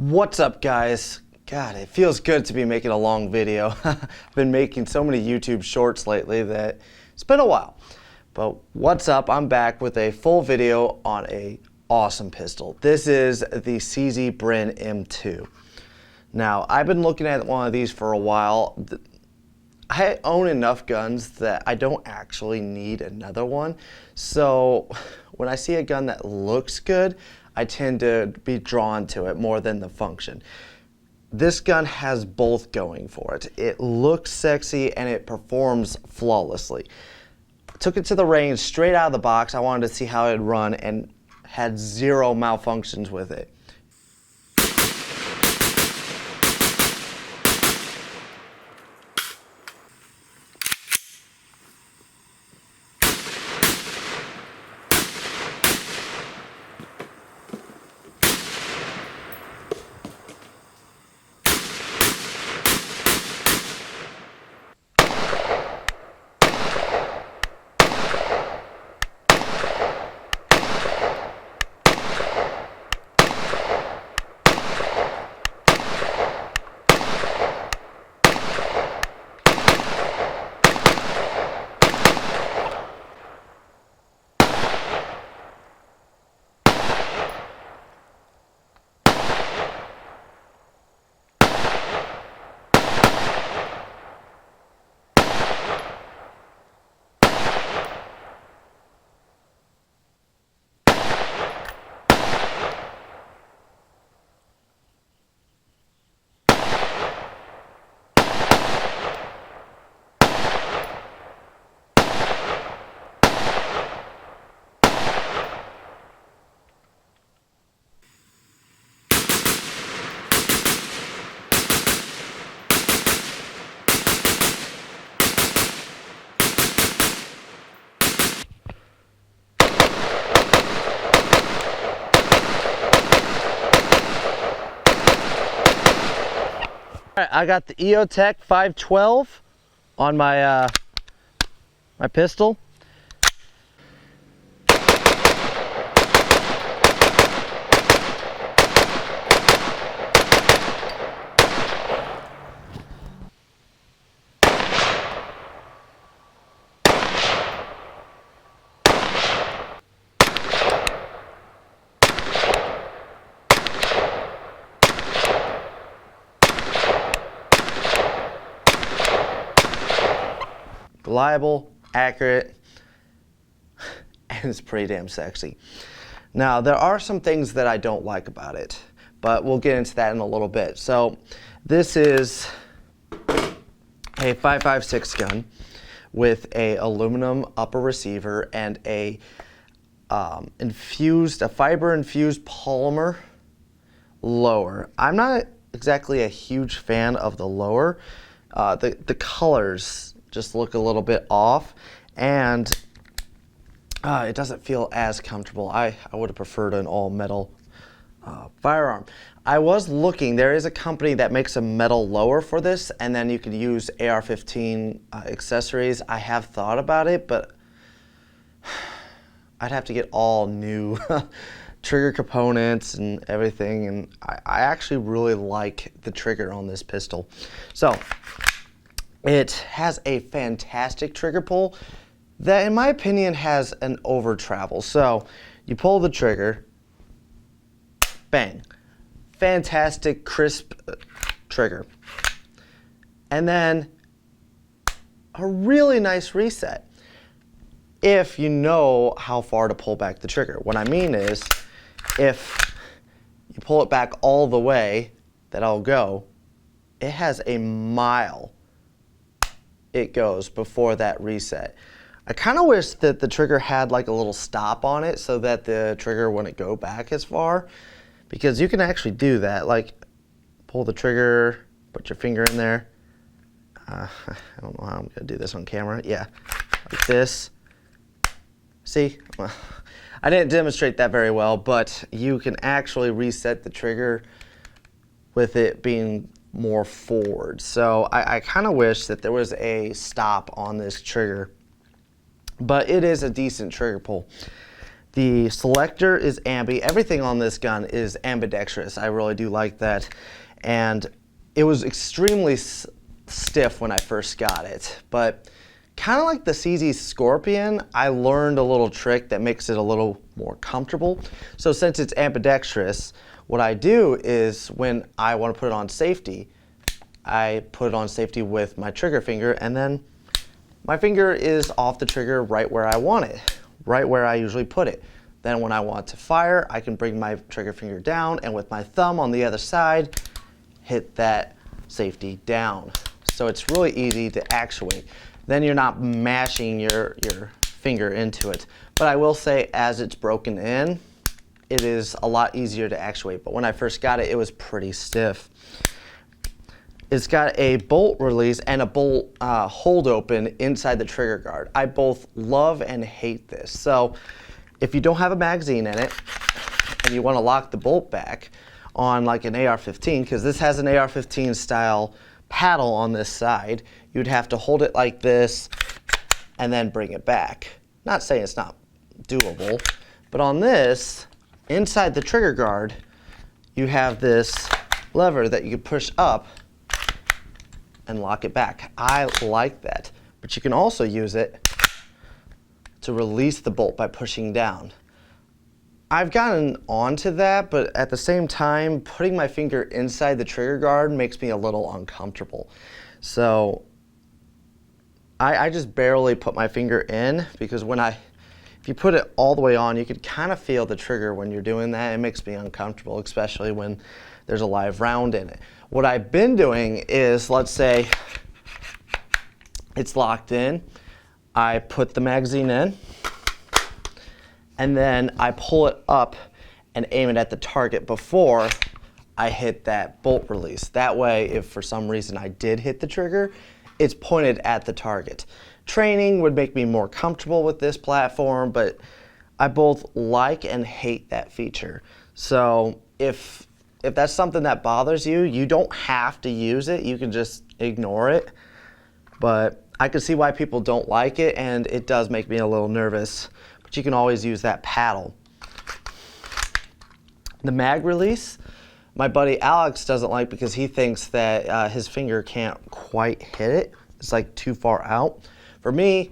What's up, guys? God, it feels good to be making a long video. I've been making so many YouTube shorts lately that it's been a while. But what's up? I'm back with a full video on a awesome pistol. This is the CZ Bren M2. Now, I've been looking at one of these for a while. I own enough guns that I don't actually need another one. So when I see a gun that looks good, I tend to be drawn to it more than the function. This gun has both going for it. It looks sexy and it performs flawlessly. Took it to the range straight out of the box. I wanted to see how it'd run and had zero malfunctions with it. I got the EOTech 512 on my my pistol. Reliable, accurate, and it's pretty damn sexy. Now, there are some things that I don't like about it, but we'll get into that in a little bit. So, this is a 5.56 gun with a aluminum upper receiver and a fiber infused polymer lower. I'm not exactly a huge fan of the lower. The colors just look a little bit off, and it doesn't feel as comfortable. I would have preferred an all metal firearm. I was looking, there is a company that makes a metal lower for this, and then you can use AR-15 accessories. I have thought about it, but I'd have to get all new trigger components and everything, and I actually really like the trigger on this pistol. So it has a fantastic trigger pull that, in my opinion, has an over travel. So you pull the trigger, bang, fantastic crisp trigger, and then a really nice reset if you know how far to pull back the trigger. What I mean is, if you pull it back all the way that I'll go, it has a mile it goes before that reset. I kind of wish that the trigger had like a little stop on it so that the trigger wouldn't go back as far, because you can actually do that, like pull the trigger, put your finger in there. I don't know how I'm gonna do this on camera. Yeah, like this. See, well, I didn't demonstrate that very well, but you can actually reset the trigger with it being more forward. So I kind of wish that there was a stop on this trigger, but it is a decent trigger pull. The selector is ambi. Everything on this gun is ambidextrous. I really do like that. And it was extremely stiff when I first got it, but kind of like the CZ Scorpion, I learned a little trick that makes it a little more comfortable. So since it's ambidextrous, what I do is when I want to put it on safety, I put it on safety with my trigger finger, and then my finger is off the trigger right where I want it, right where I usually put it. Then when I want to fire, I can bring my trigger finger down, and with my thumb on the other side, hit that safety down. So it's really easy to actuate. Then you're not mashing your finger into it. But I will say, as it's broken in, it is a lot easier to actuate. But when I first got it, it was pretty stiff. It's got a bolt release and a bolt hold open inside the trigger guard. I both love and hate this. So if you don't have a magazine in it and you want to lock the bolt back on like an AR-15, because this has an AR-15 style paddle on this side, you'd have to hold it like this and then bring it back. Not saying it's not doable, but on this, inside the trigger guard, you have this lever that you can push up and lock it back. I like that, but you can also use it to release the bolt by pushing down. I've gotten onto that, but at the same time, putting my finger inside the trigger guard makes me a little uncomfortable. So I just barely put my finger in, because if you put it all the way on, you can kind of feel the trigger when you're doing that. It makes me uncomfortable, especially when there's a live round in it. What I've been doing is, let's say it's locked in, I put the magazine in, and then I pull it up and aim it at the target before I hit that bolt release. That way, if for some reason I did hit the trigger, it's pointed at the target. Training would make me more comfortable with this platform, but I both like and hate that feature. So if that's something that bothers you, you don't have to use it. You can just ignore it. But I can see why people don't like it, and it does make me a little nervous. But you can always use that paddle. The mag release, my buddy Alex doesn't like, because he thinks that his finger can't quite hit it. It's like too far out. For me,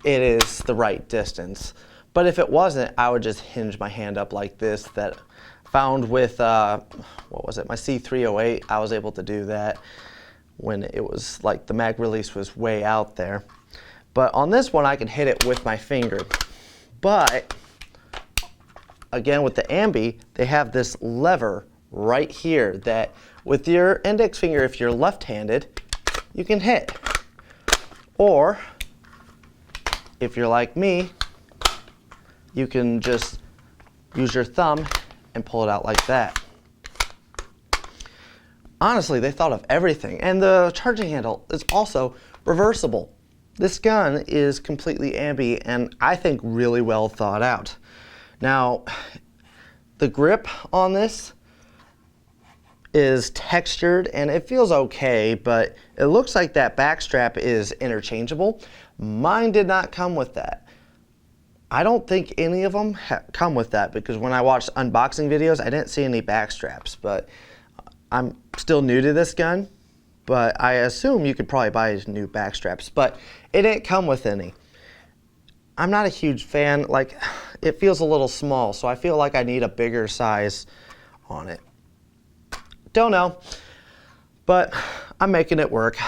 it is the right distance. But if it wasn't, I would just hinge my hand up like this. That found with, what was it, my C308, I was able to do that when it was like the mag release was way out there. But on this one, I can hit it with my finger. But again, with the ambi, they have this lever right here that with your index finger, if you're left-handed, you can hit. Or if you're like me, you can just use your thumb and pull it out like that. Honestly, they thought of everything. And the charging handle is also reversible. This gun is completely ambi and I think really well thought out. Now, the grip on this is textured and it feels okay, but it looks like that back strap is interchangeable. Mine did not come with that. I don't think any of them come with that, because when I watched unboxing videos, I didn't see any back straps. But I'm still new to this gun, but I assume you could probably buy new back straps, but it didn't come with any. I'm not a huge fan. Like, it feels a little small, so I feel like I need a bigger size on it. Don't know, but I'm making it work.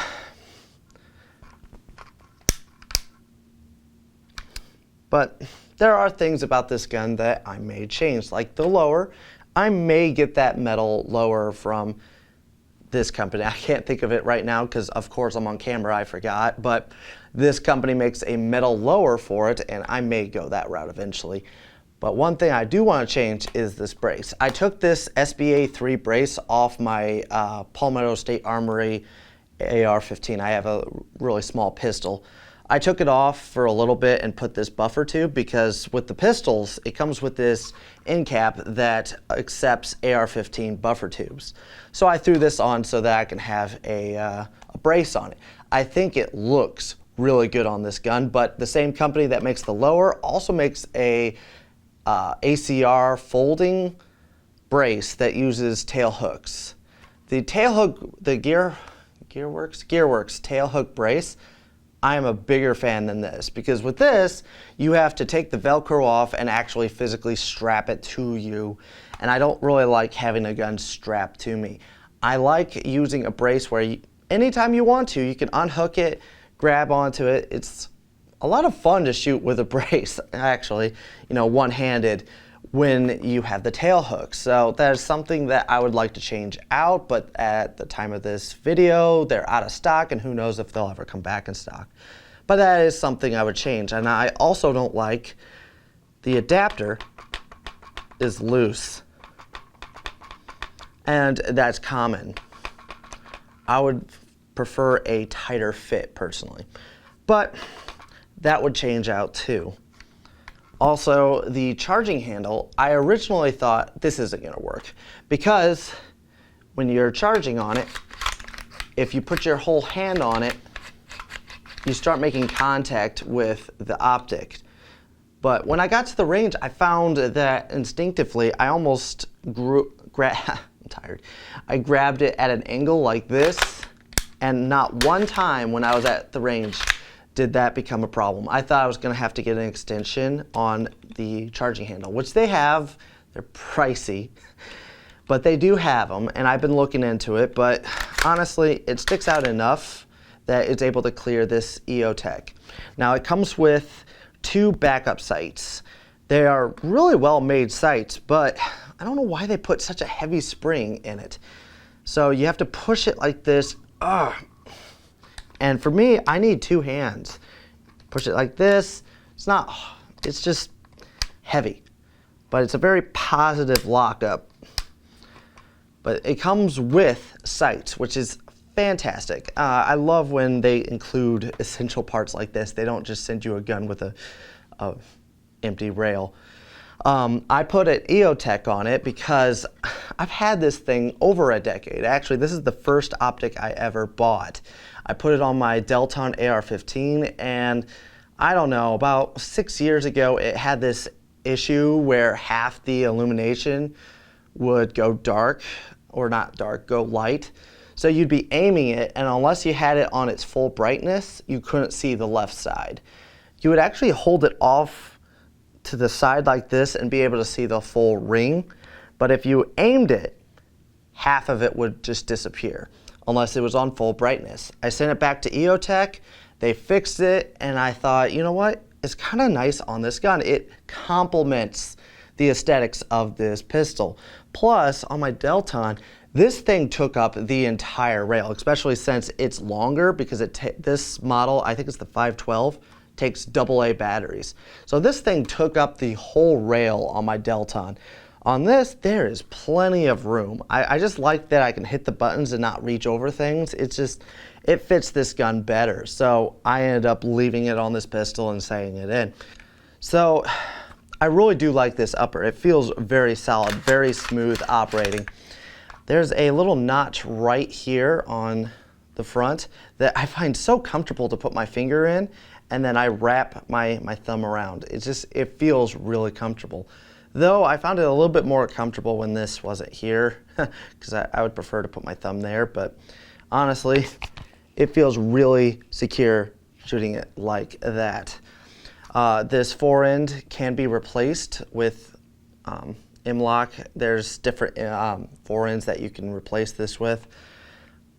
But there are things about this gun that I may change, like the lower. I may get that metal lower from this company. I can't think of it right now because, of course, I'm on camera, I forgot. But this company makes a metal lower for it, and I may go that route eventually. But one thing I do want to change is this brace. I took this SBA-3 brace off my Palmetto State Armory AR-15. I have a really small pistol. I took it off for a little bit and put this buffer tube, because with the pistols, it comes with this end cap that accepts AR-15 buffer tubes. So I threw this on so that I can have a brace on it. I think it looks really good on this gun, but the same company that makes the lower also makes a ACR folding brace that uses tail hooks. The tail hook, the Gearworks tail hook brace, I am a bigger fan than this, because with this, you have to take the Velcro off and actually physically strap it to you. And I don't really like having a gun strapped to me. I like using a brace where anytime you want to, you can unhook it, grab onto it. It's a lot of fun to shoot with a brace, actually, one-handed, when you have the tail hook. So that is something that I would like to change out, but at the time of this video, they're out of stock, and who knows if they'll ever come back in stock. But that is something I would change. And I also don't like the adapter is loose, and that's common. I would prefer a tighter fit personally, but that would change out too. Also, the charging handle, I originally thought this isn't going to work, because when you're charging on it, if you put your whole hand on it, you start making contact with the optic. But when I got to the range, I found that instinctively I almost I grabbed it at an angle like this, and not one time when I was at the range did that become a problem. I thought I was going to have to get an extension on the charging handle, which they have. They're pricey, but they do have them, and I've been looking into it. But honestly, it sticks out enough that it's able to clear this EOTech. Now, it comes with 2 backup sights. They are really well-made sights, but I don't know why they put such a heavy spring in it. So you have to push it like this. And for me, I need 2 hands. Push it like this. It's just heavy. But it's a very positive lockup. But it comes with sights, which is fantastic. I love when they include essential parts like this. They don't just send you a gun with a empty rail. I put an EOTech on it because I've had this thing over a decade. Actually, this is the first optic I ever bought. I put it on my Delton AR-15, and I don't know, about 6 years ago, it had this issue where half the illumination would go dark, or not dark, go light. So you'd be aiming it, and unless you had it on its full brightness, you couldn't see the left side. You would actually hold it off to the side like this and be able to see the full ring. But if you aimed it, half of it would just disappear unless it was on full brightness. I sent it back to EOTech, they fixed it, and I thought, you know what? It's kind of nice on this gun. It complements the aesthetics of this pistol. Plus, on my Delton, this thing took up the entire rail, especially since it's longer, because this model, I think it's the 512, takes AA batteries. So this thing took up the whole rail on my Delton. On this, there is plenty of room. I just like that I can hit the buttons and not reach over things. It fits this gun better. So I ended up leaving it on this pistol and setting it in. So I really do like this upper. It feels very solid, very smooth operating. There's a little notch right here on the front that I find so comfortable to put my finger in, and then I wrap my thumb around. It feels really comfortable. Though I found it a little bit more comfortable when this wasn't here, because I would prefer to put my thumb there, but honestly, it feels really secure shooting it like that. This forend can be replaced with M-LOK. There's different forends that you can replace this with.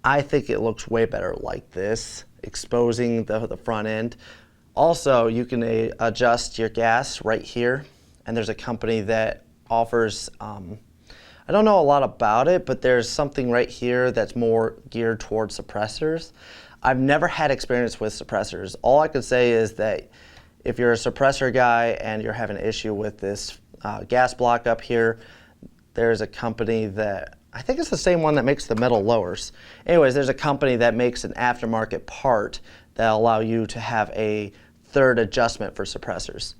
I think it looks way better like this, exposing the front end. Also, you can adjust your gas right here, and there's a company that offers, I don't know a lot about it, but there's something right here that's more geared towards suppressors. I've never had experience with suppressors. All I could say is that if you're a suppressor guy and you're having an issue with this gas block up here, there's a company that, I think it's the same one that makes the metal lowers. Anyways, there's a company that makes an aftermarket part that'll allow you to have a third adjustment for suppressors.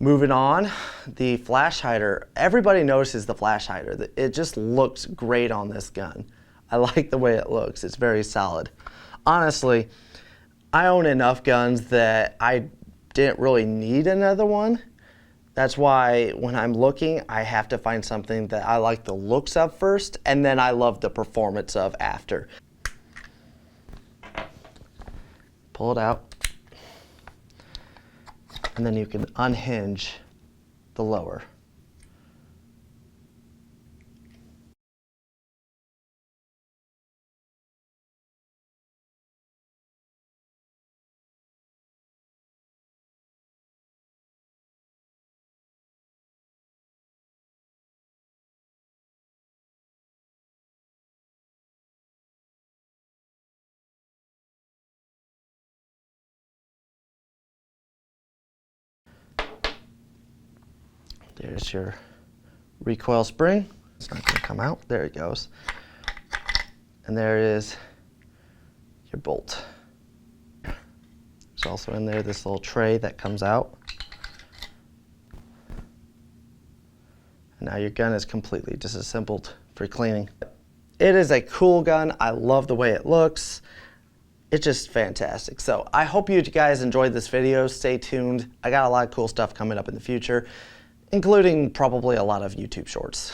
Moving on, the flash hider. Everybody notices the flash hider. It just looks great on this gun. I like the way it looks. It's very solid. Honestly, I own enough guns that I didn't really need another one. That's why when I'm looking, I have to find something that I like the looks of first, and then I love the performance of after. Pull it out, and then you can unhinge the lower. There's your recoil spring. It's not going to come out. There it goes. And there is your bolt. There's also in there this little tray that comes out. And now your gun is completely disassembled for cleaning. It is a cool gun. I love the way it looks. It's just fantastic. So I hope you guys enjoyed this video. Stay tuned. I got a lot of cool stuff coming up in the future, including probably a lot of YouTube shorts.